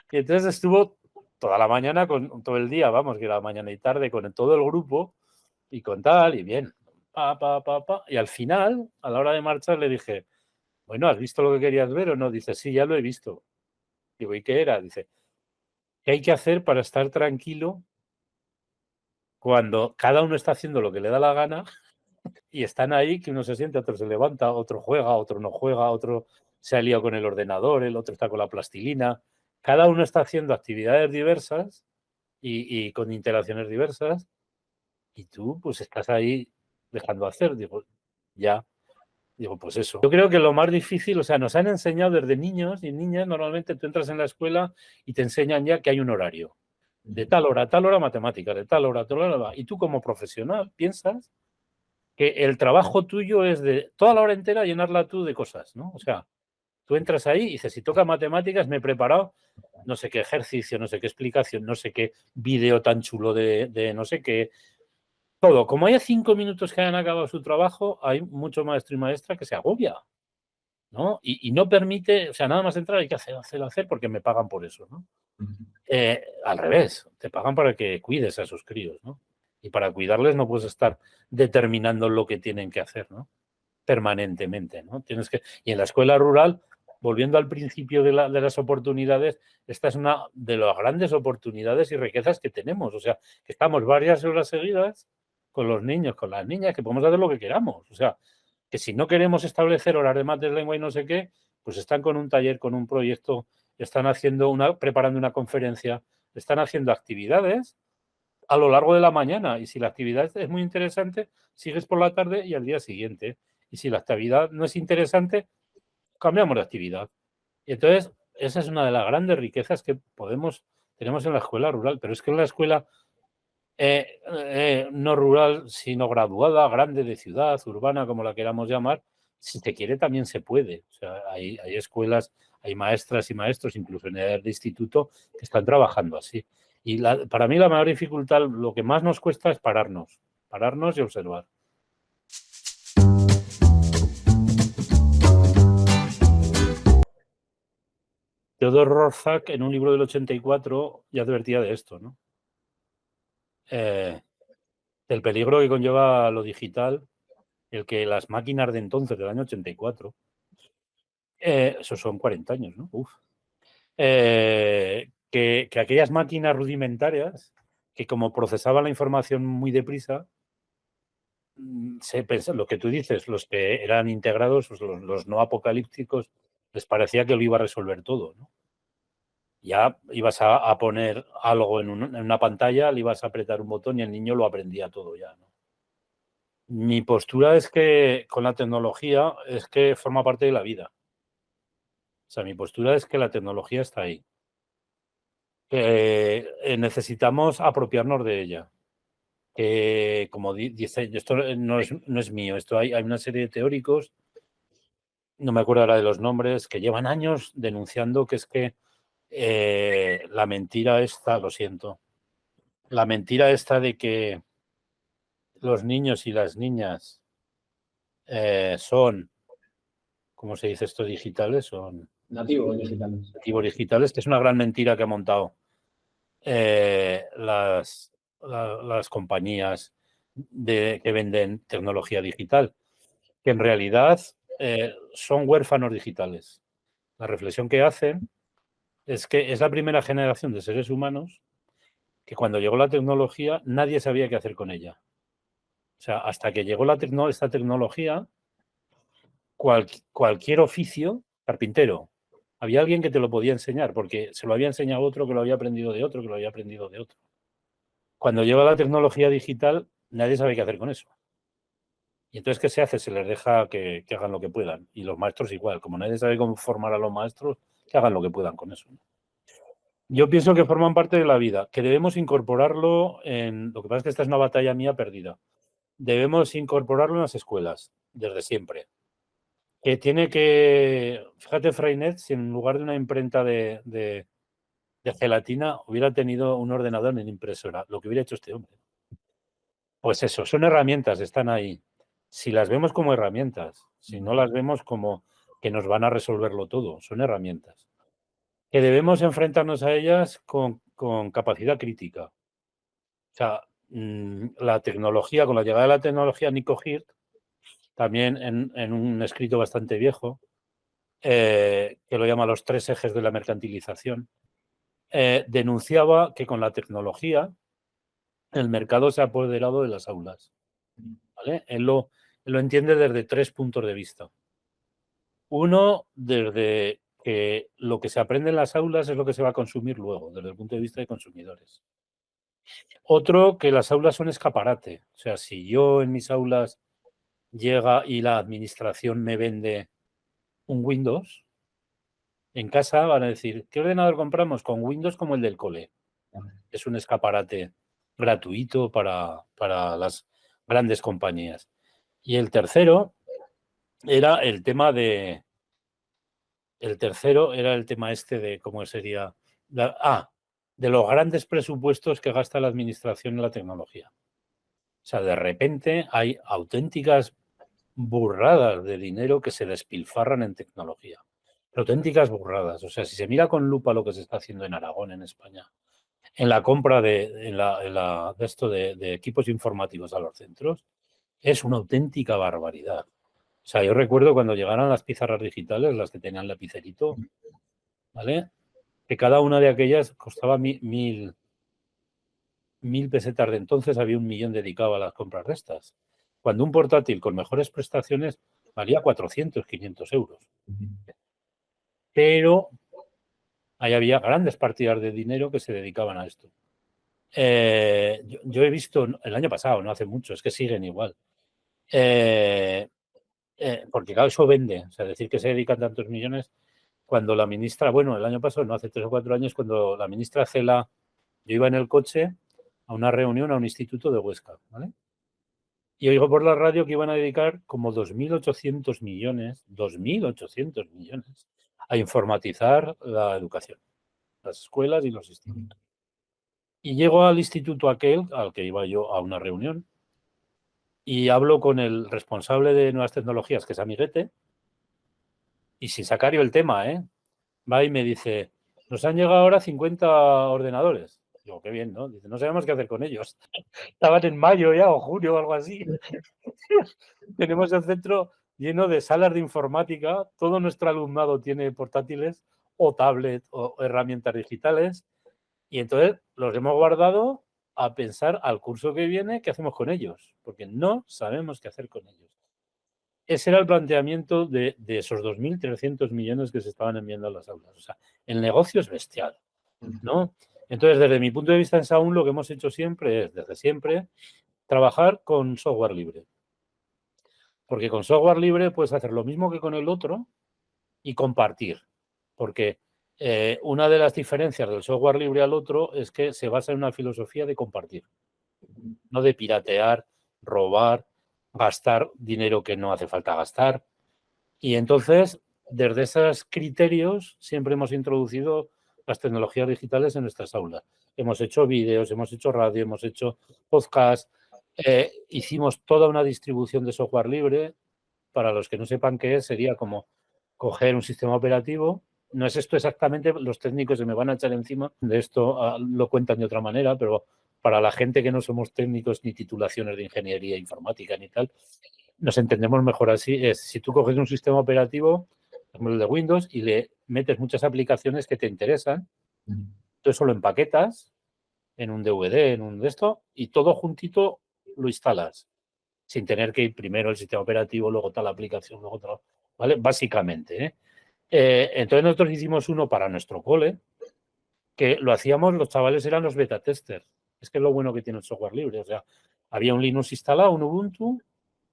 Y entonces estuvo toda la mañana, todo el día, vamos, que era mañana y tarde, con todo el grupo y con tal, y bien, y al final, a la hora de marchar, le dije, bueno, ¿has visto lo que querías ver o no? Dice, sí, ya lo he visto. Digo, ¿y qué era? Dice, ¿qué hay que hacer para estar tranquilo cuando cada uno está haciendo lo que le da la gana y están ahí, que uno se siente, otro se levanta, otro juega, otro no juega, otro se ha liado con el ordenador, el otro está con la plastilina? Cada uno está haciendo actividades diversas y con interacciones diversas y tú pues estás ahí dejando hacer. Digo, ya. Digo, pues eso. Yo creo que lo más difícil, o sea, nos han enseñado desde niños y niñas, normalmente tú entras en la escuela y te enseñan ya que hay un horario. De tal hora a tal hora matemáticas, de tal hora a tal hora. Y tú como profesional piensas que el trabajo tuyo es de toda la hora entera llenarla tú de cosas, ¿no? O sea, tú entras ahí y dices, si toca matemáticas, me he preparado no sé qué ejercicio, no sé qué explicación, no sé qué vídeo tan chulo de no sé qué. Todo. Como haya 5 minutos que hayan acabado su trabajo, hay mucho maestro y maestra que se agobia, ¿no? Y no permite, o sea, nada más entrar hay que hacer porque me pagan por eso, ¿no? Al revés, te pagan para que cuides a esos críos, ¿no? Y para cuidarles no puedes estar determinando lo que tienen que hacer, ¿no? Permanentemente, ¿no? Y en la escuela rural, volviendo al principio de las oportunidades, esta es una de las grandes oportunidades y riquezas que tenemos. O sea, que estamos varias horas seguidas con los niños, con las niñas, que podemos hacer lo que queramos. O sea, que si no queremos establecer horas de mates, lengua y no sé qué, pues están con un taller, con un proyecto, están preparando una conferencia, están haciendo actividades a lo largo de la mañana. Y si la actividad es muy interesante, sigues por la tarde y al día siguiente. Y si la actividad no es interesante, cambiamos de actividad. Y entonces, esa es una de las grandes riquezas que tenemos en la escuela rural. Pero es que en la escuela no rural, sino graduada, grande, de ciudad, urbana, como la queramos llamar, si te quiere también se puede. O sea, hay escuelas, hay maestras y maestros, incluso en edad de instituto, que están trabajando así. Y para mí la mayor dificultad, lo que más nos cuesta es pararnos y observar. Theodor Roszak, en un libro del 84, ya advertía de esto, ¿no? Del peligro que conlleva lo digital, el que las máquinas de entonces, del año 84, esos son 40 años, ¿no? Uf. Que aquellas máquinas rudimentarias, que como procesaban la información muy deprisa, se pensa, lo que tú dices, los que eran integrados, pues los no apocalípticos, les parecía que lo iba a resolver todo, ¿no? Ya ibas a poner algo en una pantalla, le ibas a apretar un botón y el niño lo aprendía todo ya, ¿no? Mi postura es que con la tecnología es que forma parte de la vida. O sea, mi postura es que la tecnología está ahí. Que necesitamos apropiarnos de ella. Que, como dice, esto no es mío, esto hay una serie de teóricos, no me acuerdo ahora de los nombres, que llevan años denunciando que es que la mentira esta, lo siento, la mentira esta de que los niños y las niñas son, ¿cómo se dice esto? Digitales, son nativos digitales. Nativos digitales, que es una gran mentira que ha montado las compañías que venden tecnología digital, que en realidad son huérfanos digitales. La reflexión que hacen es que es la primera generación de seres humanos que cuando llegó la tecnología nadie sabía qué hacer con ella. O sea, hasta que llegó esta tecnología, cualquier oficio, carpintero, había alguien que te lo podía enseñar, porque se lo había enseñado otro, que lo había aprendido de otro, que lo había aprendido de otro. Cuando llega la tecnología digital, nadie sabe qué hacer con eso. Y entonces, ¿qué se hace? Se les deja que hagan lo que puedan. Y los maestros igual. Como nadie sabe cómo formar a los maestros, que hagan lo que puedan con eso. Yo pienso que forman parte de la vida, que debemos incorporarlo en... Lo que pasa es que esta es una batalla mía perdida. Debemos incorporarlo en las escuelas, desde siempre. Que tiene que... Fíjate, Freinet, si en lugar de una imprenta de gelatina hubiera tenido un ordenador en impresora, lo que hubiera hecho este hombre. Pues eso, son herramientas, están ahí. Si las vemos como herramientas, si no las vemos como que nos van a resolverlo todo, son herramientas. Que debemos enfrentarnos a ellas con capacidad crítica. O sea, la tecnología, con la llegada de la tecnología, Nico Hirt, también en un escrito bastante viejo, que lo llama los 3 ejes de la mercantilización, denunciaba que con la tecnología el mercado se ha apoderado de las aulas. ¿Vale? Él lo entiende desde 3 puntos de vista. Uno, desde que lo que se aprende en las aulas es lo que se va a consumir luego, desde el punto de vista de consumidores. Otro, que las aulas son escaparate. O sea, si yo en mis aulas llega y la administración me vende un Windows, en casa van a decir, ¿qué ordenador compramos? Con Windows como el del cole. Es un escaparate gratuito para las grandes compañías. Y el tercero era el tema de... El tercero era el tema este de cómo sería... de los grandes presupuestos que gasta la administración en la tecnología. O sea, de repente hay auténticas burradas de dinero que se despilfarran en tecnología. Auténticas burradas. O sea, si se mira con lupa lo que se está haciendo en Aragón, en España, en la compra de equipos informativos a los centros, es una auténtica barbaridad. O sea, yo recuerdo cuando llegaron las pizarras digitales, las que tenían lapicerito, ¿vale? Que cada una de aquellas costaba 1.000 pesetas de entonces, había 1 millón dedicado a las compras de estas. Cuando un portátil con mejores prestaciones valía 400, 500 euros. Pero ahí había grandes partidas de dinero que se dedicaban a esto. Yo he visto el año pasado, no hace mucho, es que siguen igual. Porque claro, eso vende. O sea, decir que se dedican tantos millones, cuando la ministra, bueno, el año pasado, no hace 3 o 4 años, cuando la ministra Cela, yo iba en el coche a una reunión a un instituto de Huesca, ¿vale? Y oigo por la radio que iban a dedicar como 2.800 millones, 2.800 millones, a informatizar la educación, las escuelas y los institutos. Y llego al instituto aquel, al que iba yo a una reunión, y hablo con el responsable de nuevas tecnologías, que es amiguete, y sin sacar yo el tema, va y me dice, nos han llegado ahora 50 ordenadores. Digo, qué bien, ¿no? Dice, no sabemos qué hacer con ellos. Estaban en mayo ya, o junio, o algo así. Tenemos el centro lleno de salas de informática. Todo nuestro alumnado tiene portátiles o tablet o herramientas digitales. Y entonces los hemos guardado a pensar al curso que viene qué hacemos con ellos, porque no sabemos qué hacer con ellos. Ese era el planteamiento de esos 2.300 millones que se estaban enviando a las aulas. O sea, el negocio es bestial, ¿no? Entonces, desde mi punto de vista en Saúl, lo que hemos hecho siempre es, desde siempre, trabajar con software libre. Porque con software libre puedes hacer lo mismo que con el otro y compartir. Porque una de las diferencias del software libre al otro es que se basa en una filosofía de compartir, no de piratear, robar, gastar dinero que no hace falta gastar. Y entonces, desde esos criterios, siempre hemos introducido las tecnologías digitales en nuestras aulas. Hemos hecho vídeos, hemos hecho radio, hemos hecho podcast, hicimos toda una distribución de software libre. Para los que no sepan qué es, sería como coger un sistema operativo. No es esto exactamente, los técnicos se me van a echar encima de esto, lo cuentan de otra manera, pero para la gente que no somos técnicos ni titulaciones de ingeniería informática ni tal, nos entendemos mejor así. Es si tú coges un sistema operativo, como el de Windows, y le metes muchas aplicaciones que te interesan, tú eso lo empaquetas en un DVD, en un de esto, y todo juntito lo instalas, sin tener que ir primero el sistema operativo, luego tal aplicación, luego tal, ¿vale? Básicamente, entonces nosotros hicimos uno para nuestro cole, que lo hacíamos, los chavales eran los beta testers. Es que es lo bueno que tiene el software libre. O sea, había un Linux instalado, un Ubuntu,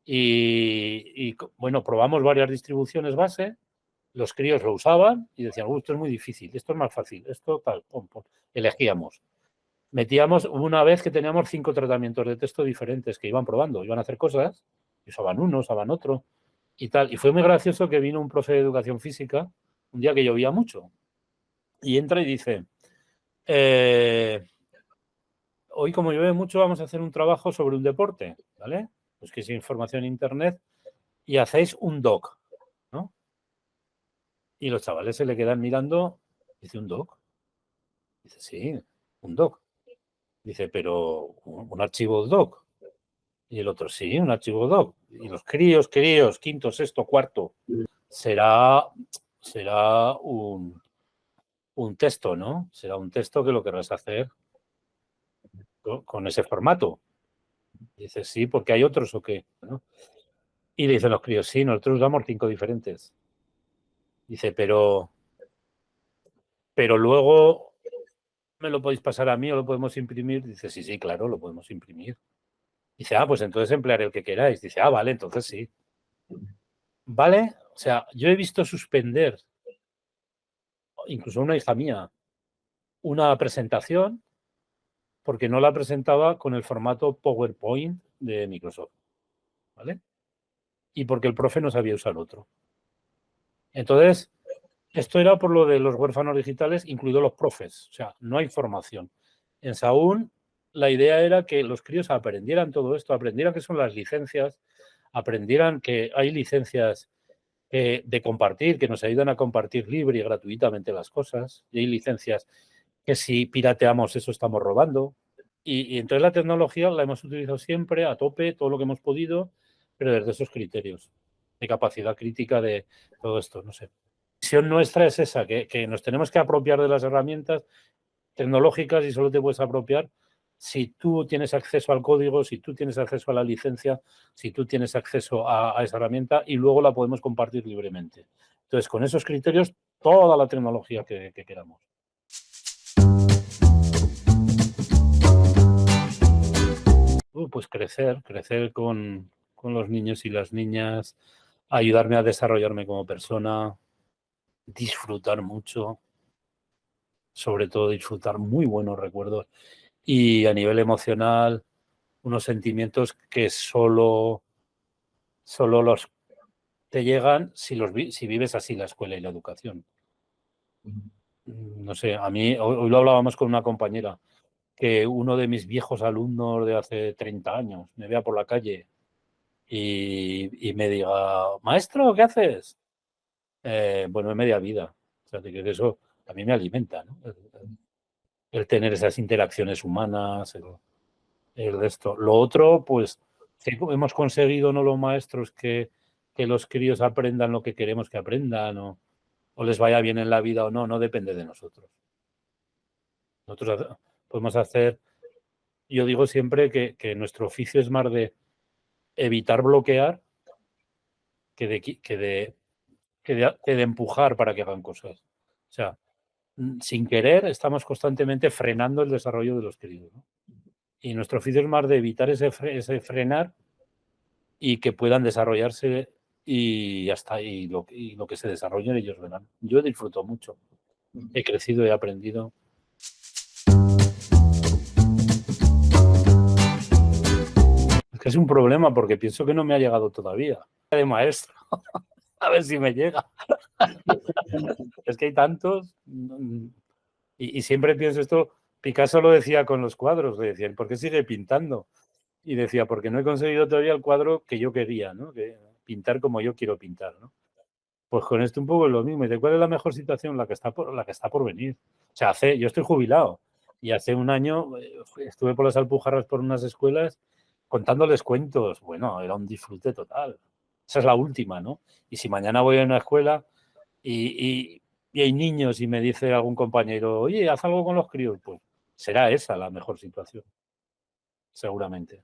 y bueno, probamos varias distribuciones base, los críos lo usaban y decían, esto es muy difícil, esto es más fácil, esto tal, pum, pum. Elegíamos. Metíamos una vez que teníamos 5 tratamientos de texto diferentes que iban probando, iban a hacer cosas, y usaban uno, usaban otro y tal. Y fue muy gracioso que vino un profe de educación física un día que llovía mucho y entra y dice, hoy como llueve mucho vamos a hacer un trabajo sobre un deporte, ¿vale? Pues que es información en internet y hacéis un doc, ¿no? Y los chavales se le quedan mirando, dice, ¿un doc? Dice, sí, un doc. Dice, pero un archivo doc. Y el otro, sí, un archivo doc. Y los críos, quinto, sexto, cuarto, será un texto, ¿no? Será un texto que lo querrás hacer con ese formato. Dice, sí, porque hay otros o qué, ¿no? Y le dicen los críos, sí, nosotros usamos 5 diferentes. Dice, pero luego me lo podéis pasar a mí o lo podemos imprimir. Dice, sí, sí, claro, lo podemos imprimir. Dice, pues entonces emplearé el que queráis. Dice, vale, entonces sí. ¿Vale? O sea, yo he visto suspender, incluso una hija mía, una presentación porque no la presentaba con el formato PowerPoint de Microsoft, ¿vale? Y porque el profe no sabía usar otro. Entonces, esto era por lo de los huérfanos digitales, incluidos los profes. O sea, no hay formación. En Saúl, la idea era que los críos aprendieran todo esto, aprendieran qué son las licencias, aprendieran que hay licencias de compartir, que nos ayudan a compartir libre y gratuitamente las cosas. Y hay licencias que si pirateamos eso estamos robando. Y entonces la tecnología la hemos utilizado siempre a tope, todo lo que hemos podido, pero desde esos criterios de capacidad crítica de todo esto, no sé. La visión nuestra es esa, que nos tenemos que apropiar de las herramientas tecnológicas y solo te puedes apropiar si tú tienes acceso al código, si tú tienes acceso a la licencia, si tú tienes acceso a esa herramienta y luego la podemos compartir libremente. Entonces, con esos criterios, toda la tecnología que queramos. Pues crecer con los niños y las niñas, ayudarme a desarrollarme como persona, disfrutar mucho, sobre todo disfrutar muy buenos recuerdos. y a nivel emocional unos sentimientos que solo los te llegan si vives así la escuela y la educación. No sé, a mí, hoy lo hablábamos con una compañera, que uno de mis viejos alumnos de hace 30 años me vea por la calle y me diga, maestro, ¿qué haces? Bueno, es media vida. O sea, que eso a mí me alimenta, ¿no? El tener esas interacciones humanas, el de esto. Lo otro, pues, si hemos conseguido, ¿no?, los maestros que los críos aprendan lo que queremos que aprendan o les vaya bien en la vida o no, no depende de nosotros. Nosotros podemos hacer, yo digo siempre que nuestro oficio es más de evitar bloquear que de empujar para que hagan cosas. O sea, sin querer estamos constantemente frenando el desarrollo de los críos, ¿no? Y nuestro oficio es más de evitar ese frenar y que puedan desarrollarse y hasta y lo que se desarrollen ellos verán. Yo disfruto mucho. He crecido, he aprendido. Es que es un problema porque pienso que no me ha llegado todavía de maestro. A ver si me llega. Es que hay tantos y siempre pienso esto. Picasso lo decía con los cuadros, le decía, ¿por qué sigue pintando? Y decía, porque no he conseguido todavía el cuadro que yo quería, ¿no? Que pintar como yo quiero pintar, ¿no? Pues con esto un poco es lo mismo. ¿Y cuál es la mejor situación? La que está por venir. O sea, yo estoy jubilado y hace un año estuve por las Alpujarras por unas escuelas contándoles cuentos. Bueno, era un disfrute total. Esa es la última, ¿no? Y si mañana voy a una escuela y hay niños y me dice algún compañero, oye, haz algo con los críos, pues será esa la mejor situación, seguramente.